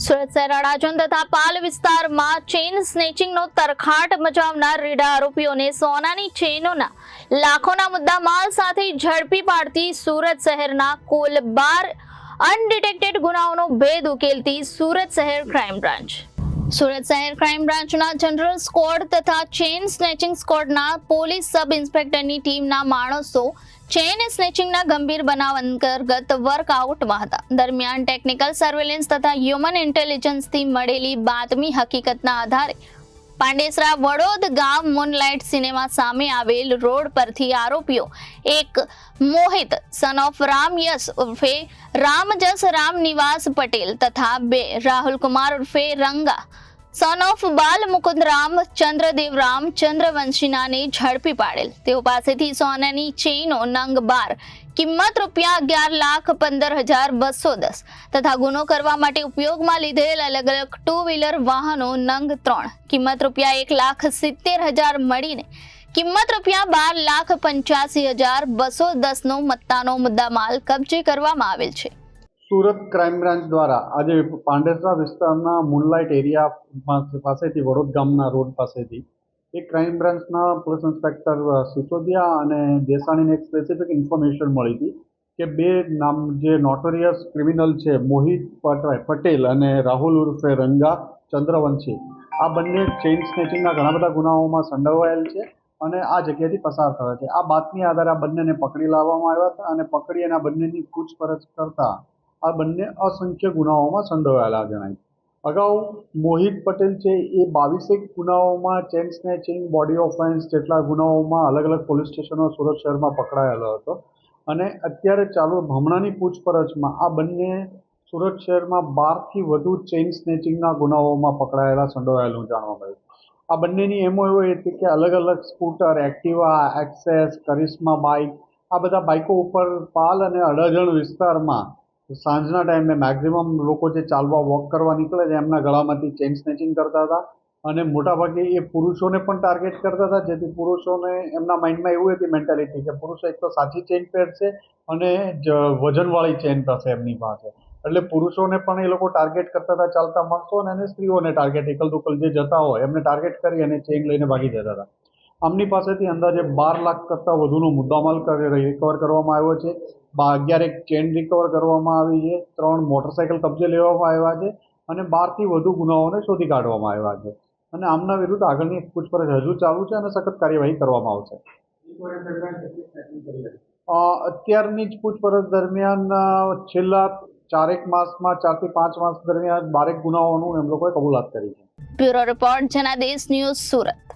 સુરત શહેર અડાજણ તથા પાલ વિસ્તારમાં ચેઇન સ્નેચિંગનો તરખાટ મચાવનાર રેડા આરોપીઓને સોનાની ચેઇનોના લાખોના મુદ્દામાલ સાથે ઝડપી પાડતી સુરત શહેરના કુલ 12 અનડિટેક્ટેડ ગુનાઓનો ભેદ ઉકેલતી સુરત શહેર ક્રાઇમ બ્રાન્ચ. સુરત શહેર ક્રાઇમ બ્રાન્ચના જનરલ સ્ક્વોડ તથા ચેઇન સ્નેચિંગ સ્ક્વોડના પોલીસ સબ ઇન્સ્પેક્ટરની ટીમના માણસો ચેઇન સ્નેચિંગના ગંભીર બનાવ અંતર્ગત વર્કઆઉટમાં હતા. દરમિયાન ટેકનિકલ સર્વેલન્સ તથા હ્યુમન ઇન્ટેલિજન્સથી મળેલી બાતમી હકીકતના આધારે પાંડેસરા વડોદ ગામ મૂનલાઇટ સિનેમા સામે આવેલ રોડ પરથી આરોપીઓ એક મોહિત સન ઓફ રામ યસ ઉર્ફે રામજસ રામ નિવાસ પટેલ તથા 2 રાહુલ કુમાર ઉર્ફે રંગા સન ઓફ બાલ મુકુંદ રામ ચંદ્રદેવ રામ ચંદ્રવંશીનાને ઝડપી પાડેલ. તેઓ પાસેથી સોનાની ચેઇનો નંગ 12 કિંમત ₹11,15,210 તથા ગુનો કરવા માટે ઉપયોગમાં લીધેલ અલગ અલગ 2 વ્હીલર વાહનો નંગ 3 કિંમત ₹1,70,000 મળીને કિંમત ₹12,85,210 નો મત્તાનો મુદ્દામાલ કબજે કરવામાં આવેલ છે. સુરત ક્રાઇમ બ્રાન્ચ દ્વારા આજે પાંડેસરા વિસ્તારના મૂનલાઇટ એરિયા પાસેથી વડોદ ગામના રોડ પાસેથી એક ક્રાઇમ બ્રાન્ચના પોલીસ ઇન્સ્પેક્ટર સિસોદિયા અને દેસાણીને એક સ્પેસિફિક ઇન્ફોર્મેશન મળી હતી કે 2 નામ જે નોટોરિયસ ક્રિમિનલ છે મોહિત પટેલ અને રાહુલ ઉર્ફે રંગા ચંદ્રવંશી, આ બંને ચેઇન સ્નેચિંગના ઘણા બધા ગુનાઓમાં સંડોવાયેલ છે અને આ જગ્યાથી પસાર થયા છે. આ બાતમી આધારે આ બંનેને પકડી લાવવામાં આવ્યા હતા અને પકડી અને આ બંનેની પૂછપરછ કરતા આ બંને અસંખ્ય ગુનાઓમાં સંડોવાયેલા જણાય. અગાઉ મોહિત પટેલ છે એ 22 ગુનાઓમાં ચેઇન સ્નેચિંગ, બોડી ઓફેન્સ જેટલા ગુનાઓમાં અલગ અલગ પોલીસ સ્ટેશનો સુરત શહેરમાં પકડાયેલો હતો અને અત્યારે હમણાંની પૂછપરછમાં આ બંને સુરત શહેરમાં 12થી વધુ ચેઇન સ્નેચિંગના ગુનાઓમાં પકડાયેલા સંડોવાયેલું જાણવા મળ્યું. આ બંનેની એમો એવો હતી કે અલગ અલગ સ્કૂટર, એક્ટિવા, એક્સેસ, કરિશ્મા બાઇક, આ બધા બાઇકો ઉપર પાલ અને અડાજણ વિસ્તારમાં સાંજના ટાઈમે મેક્ઝિમમ લોકો જે ચાલવા વોક કરવા નીકળે છે એમના ગળામાંથી ચેઇન સ્નેચિંગ કરતા હતા અને મોટાભાગે એ પુરુષોને પણ ટાર્ગેટ કરતા હતા, જેથી પુરુષોને એમના માઇન્ડમાં એવું હતી મેન્ટાલિટી કે પુરુષો એક તો સાચી ચેઇન પહેરશે અને વજનવાળી ચેઇન થશે એમની પાસે, એટલે પુરુષોને પણ એ લોકો ટાર્ગેટ કરતા હતા ચાલતા માણસો અને સ્ત્રીઓને ટાર્ગેટ એકલ દુકલ જે જતા હોય એમને ટાર્ગેટ કરી અને ચેઇન લઈને ભાગી જતા હતા. આમની પાસેથી અંદાજે 12 લાખ કરતાં વધુનો મુદ્દામાલ રિકવર કરવામાં આવ્યો છે. 11 ચેઇન રિકવર કરવામાં આવી છે, 3 મોટરસાઇકલ કબજે લેવામાં આવ્યા છે અને 12 થી વધુ ગુનાઓને શોધી કાઢવામાં આવ્યા છે અને આમના વિરુદ્ધ આગળની પૂછપરછ હજુ ચાલુ છે અને સખત કાર્યવાહી કરવામાં આવશે. અત્યારની જ પૂછપરછ દરમિયાન છેલ્લા 4 માસમાં 4 થી 5 માસ દરમિયાન 12 ગુનાઓનું એમ લોકોએ કબૂલાત કરી છે. Bureau report Janadesh news Surat.